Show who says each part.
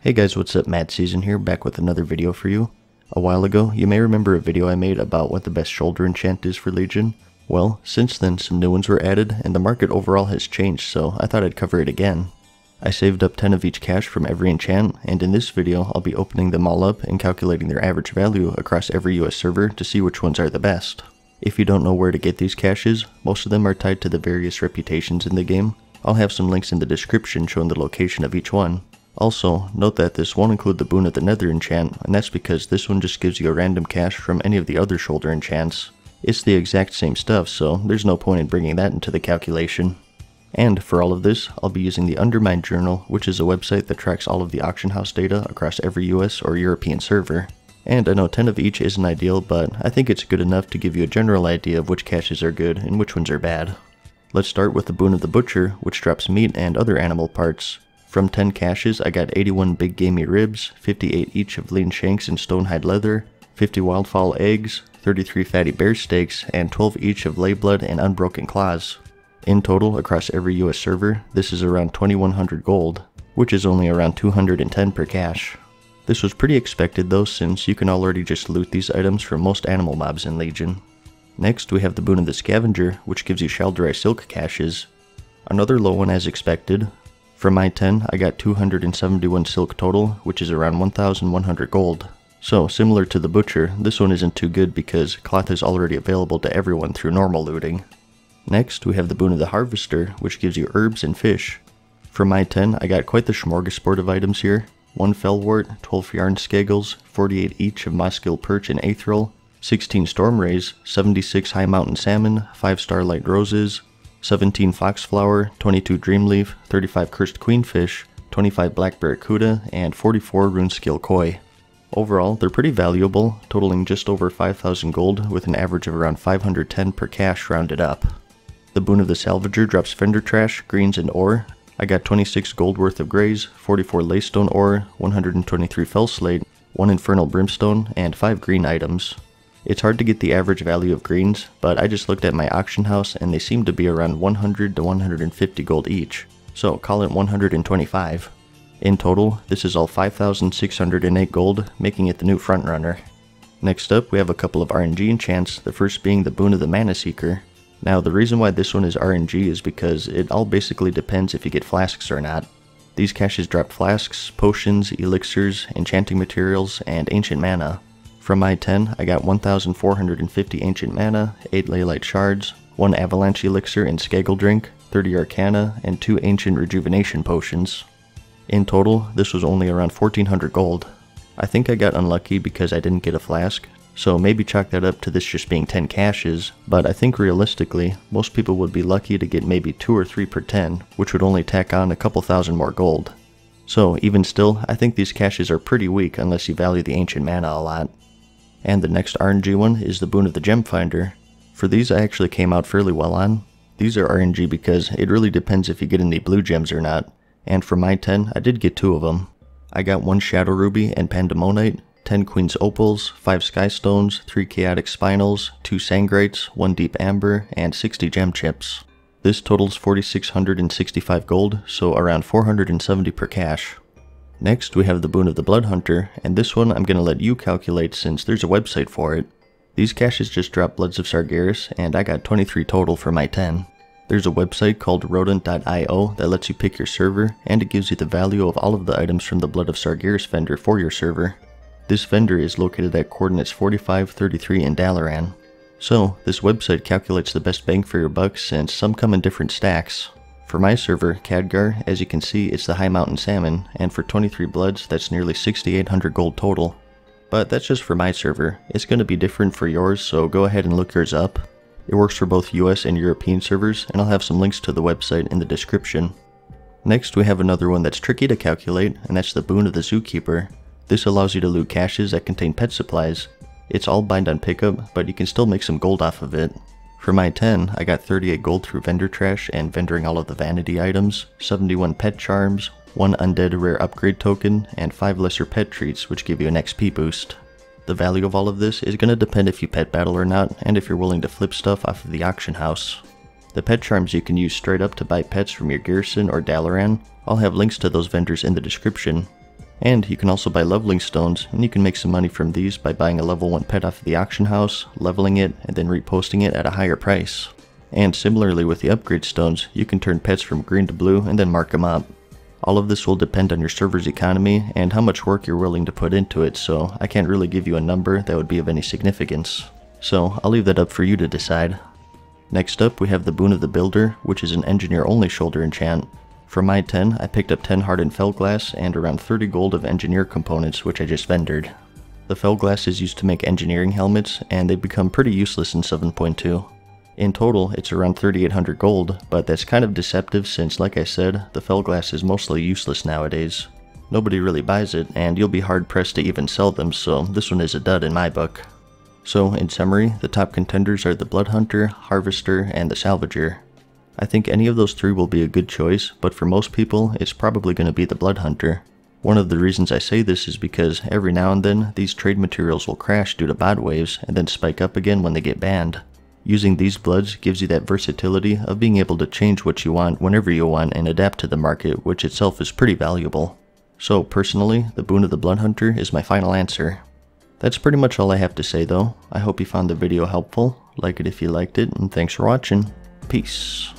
Speaker 1: Hey guys, what's up? Mad Season here, back with another video for you. A while ago, you may remember a video I made about what the best shoulder enchant is for Legion. Well, since then some new ones were added, and the market overall has changed, so I thought I'd cover it again. I saved up 10 of each cache from every enchant, and in this video I'll be opening them all up and calculating their average value across every US server to see which ones are the best. If you don't know where to get these caches, most of them are tied to the various reputations in the game. I'll have some links in the description showing the location of each one. Also, note that this won't include the Boon of the Nether enchant, and that's because this one just gives you a random cache from any of the other shoulder enchants. It's the exact same stuff, so there's no point in bringing that into the calculation. And for all of this, I'll be using the Undermined Journal, which is a website that tracks all of the auction house data across every US or European server. And I know 10 of each isn't ideal, but I think it's good enough to give you a general idea of which caches are good and which ones are bad. Let's start with the Boon of the Butcher, which drops meat and other animal parts. From 10 caches, I got 81 big gamey ribs, 58 each of lean shanks and stonehide leather, 50 wildfowl eggs, 33 fatty bear steaks, and 12 each of lay blood and unbroken claws. In total, across every US server, this is around 2100 gold, which is only around 210 per cache. This was pretty expected though, since you can already just loot these items from most animal mobs in Legion. Next, we have the Boon of the Scavenger, which gives you Shal'dorei silk caches. Another low one as expected. From my 10, I got 271 silk total, which is around 1100 gold. So, similar to the Butcher, this one isn't too good because cloth is already available to everyone through normal looting. Next, we have the Boon of the Harvester, which gives you herbs and fish. From my 10, I got quite the smorgasbord of items here. 1 fellwort, 12 yarn skagels, 48 each of mossgill perch and aethril, 16 storm rays, 76 high mountain salmon, 5 starlight roses, 17 foxflower, 22 dreamleaf, 35 cursed queenfish, 25 black barracuda, and 44 runeskill koi. Overall, they're pretty valuable, totaling just over 5,000 gold with an average of around 510 per cache rounded up. The Boon of the Salvager drops fender trash, greens, and ore. I got 26 gold worth of greys, 44 laystone ore, 123 fell slate, 1 infernal brimstone, and 5 green items. It's hard to get the average value of greens, but I just looked at my auction house and they seem to be around 100 to 150 gold each, so call it 125. In total, this is all 5,608 gold, making it the new frontrunner. Next up, we have a couple of RNG enchants, the first being the Boon of the Mana Seeker. Now, the reason why this one is RNG is because it all basically depends if you get flasks or not. These caches drop flasks, potions, elixirs, enchanting materials, and ancient mana. From my 10, I got 1,450 ancient mana, 8 Leylight shards, 1 avalanche elixir and skaggle drink, 30 arcana, and 2 ancient rejuvenation potions. In total, this was only around 1,400 gold. I think I got unlucky because I didn't get a flask, so maybe chalk that up to this just being 10 caches, but I think realistically, most people would be lucky to get maybe 2 or 3 per 10, which would only tack on a couple thousand more gold. So even still, I think these caches are pretty weak unless you value the ancient mana a lot. And the next RNG one is the Boon of the Gem Finder. For these I actually came out fairly well on. These are RNG because it really depends if you get any blue gems or not, and for my 10 I did get 2 of them. I got 1 Shadow Ruby and Pandemonite, 10 Queen's Opals, 5 Sky Stones, 3 Chaotic Spinels, 2 Sangrites, 1 Deep Amber, and 60 Gem Chips. This totals 4,665 gold, so around 470 per cache. Next, we have the Boon of the Blood Hunter, and this one I'm going to let you calculate since there's a website for it. These caches just drop Bloods of Sargeras, and I got 23 total for my 10. There's a website called rodent.io that lets you pick your server, and it gives you the value of all of the items from the Blood of Sargeras vendor for your server. This vendor is located at coordinates 4533 in Dalaran. So, this website calculates the best bang for your buck since some come in different stacks. For my server, Khadgar, as you can see, it's the High Mountain Salmon, and for 23 bloods, that's nearly 6,800 gold total. But that's just for my server. It's going to be different for yours, so go ahead and look yours up. It works for both US and European servers, and I'll have some links to the website in the description. Next, we have another one that's tricky to calculate, and that's the Boon of the Zookeeper. This allows you to loot caches that contain pet supplies. It's all bind on pickup, but you can still make some gold off of it. For my 10, I got 38 gold through vendor trash and vendoring all of the vanity items, 71 pet charms, 1 undead rare upgrade token, and 5 lesser pet treats which give you an XP boost. The value of all of this is going to depend if you pet battle or not, and if you're willing to flip stuff off of the auction house. The pet charms you can use straight up to buy pets from your garrison or Dalaran. I'll have links to those vendors in the description. And you can also buy leveling stones, and you can make some money from these by buying a level 1 pet off of the auction house, leveling it, and then reposting it at a higher price. And similarly with the upgrade stones, you can turn pets from green to blue and then mark them up. All of this will depend on your server's economy and how much work you're willing to put into it, so I can't really give you a number that would be of any significance. So I'll leave that up for you to decide. Next up we have the Boon of the Builder, which is an engineer only shoulder enchant. For my 10, I picked up 10 hardened felglass and around 30 gold of engineer components, which I just vendored. The felglass is used to make engineering helmets, and they become pretty useless in 7.2. In total, it's around 3,800 gold, but that's kind of deceptive since, like I said, the felglass is mostly useless nowadays. Nobody really buys it, and you'll be hard pressed to even sell them, so this one is a dud in my book. So, in summary, the top contenders are the Bloodhunter, Harvester, and the Salvager. I think any of those three will be a good choice, but for most people, it's probably going to be the Bloodhunter. One of the reasons I say this is because every now and then, these trade materials will crash due to bot waves and then spike up again when they get banned. Using these bloods gives you that versatility of being able to change what you want whenever you want and adapt to the market, which itself is pretty valuable. So personally, the Boon of the Bloodhunter is my final answer. That's pretty much all I have to say though. I hope you found the video helpful, like it if you liked it, and thanks for watching. Peace.